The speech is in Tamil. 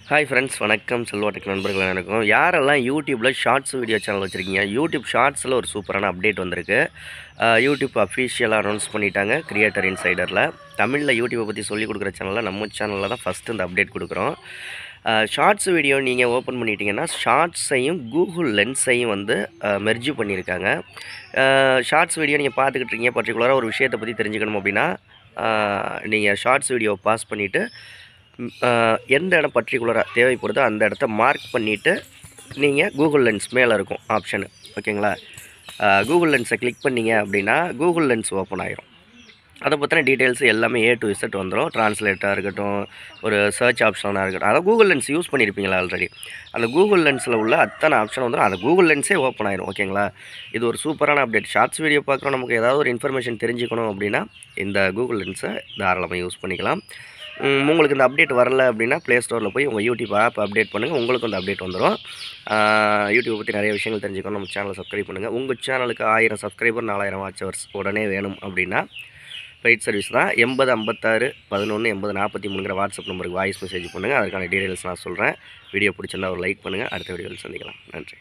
ஹாய் ஃப்ரெண்ட்ஸ், வணக்கம். செல்வா டெக் நண்பர்கள் எனக்கும். யாரெல்லாம் யூடியூப்பில் ஷார்ட்ஸ் வீடியோ சேனல் வச்சுருக்கீங்க, யூடியூப் ஷார்ட்ஸில் ஒரு சூப்பரான அப்டேட் வந்திருக்கு. யூடியூப் அஃபீஷியலாக அனௌன்ஸ் பண்ணிட்டாங்க கிரியேட்டர் இன்சைடரில். தமிழில் யூடியூப்பை பற்றி சொல்லிக் கொடுக்குற சேனலில் நம்ம சேனலில் தான் ஃபஸ்ட்டு இந்த அப்டேட் கொடுக்குறோம். ஷார்ட்ஸ் வீடியோ நீங்கள் ஓப்பன் பண்ணிட்டீங்கன்னா ஷார்ட்ஸையும் கூகுள் லென்ஸையும் வந்து மெர்ஜ் பண்ணியிருக்காங்க. ஷார்ட்ஸ் வீடியோ நீங்கள் பார்த்துக்கிட்டு இருக்கீங்க, பர்டிகுலராக ஒரு விஷயத்தை பற்றி தெரிஞ்சுக்கணும் அப்படின்னா நீங்கள் ஷார்ட்ஸ் வீடியோவை பாஸ் பண்ணிவிட்டு எந்த இடம் பர்டிகுலராக தேவைப்படுதோ அந்த இடத்த மார்க் பண்ணிவிட்டு நீங்கள் கூகுள் லென்ஸ் மேலே இருக்கும் ஆப்ஷனு, ஓகேங்களா? கூகுள் லென்ஸை கிளிக் பண்ணிங்க அப்படின்னா கூகுள் லென்ஸ் ஓப்பன் ஆகிரும். அதை பற்றின டீட்டெயில்ஸ் எல்லாமே A to Z வந்துடும். ட்ரான்ஸ்லேட்டாக இருக்கட்டும், ஒரு சர்ச் ஆப்ஷனாக இருக்கட்டும், அதாவது கூகுள் லென்ஸ் யூஸ் பண்ணியிருப்பீங்களா ஆல்ரெடி, அந்த கூகுள் லென்ஸில் உள்ள அத்தனை ஆப்ஷன் வந்துடும். அந்த கூகுள் லென்ஸே ஓப்பன் ஆயிரும், ஓகேங்களா? இது ஒரு சூப்பரான அப்டேட். ஷார்ட்ஸ் வீடியோ பார்க்குறோம், நமக்கு ஏதாவது ஒரு இன்ஃபர்மேஷன் தெரிஞ்சுக்கணும் அப்படின்னா இந்த கூகுள் லென்ஸை தாராளமாக யூஸ் பண்ணிக்கலாம். உங்களுக்கு இந்த அப்டேட் வரல அப்படின்னா ப்ளே ஸ்டோரில் போய் உங்கள் யூடியூப் ஆப் அப்டேட் பண்ணுங்கள், உங்களுக்கு அந்த அப்டேட் வந்துடும். யூடியூப் பற்றி நிறைய விஷயங்கள் தெரிஞ்சுக்கணும், நம்ம சேனலை சப்ஸ்கிரைப் பண்ணுங்கள். உங்கள் சேனலுக்கு 1000 சப்ஸ்கிரைபர் 4000 வாட்ச் ஹவர்ஸ் உடனே வேணும் அப்படின்னா பெய்ட் சர்வீஸ் தான். 80 56 11 80 43ங்கிற வாட்ஸ்அப் நம்பருக்கு வாய்ஸ் மெசேஜ் பண்ணுங்கள். அதுக்கான டீட்டெயில்ஸ் நான் சொல்கிறேன். வீடியோ பிடிச்சிருந்தா ஒரு லைக் பண்ணுங்கள். அடுத்த வீடியோவில் சந்திக்கலாம். நன்றி.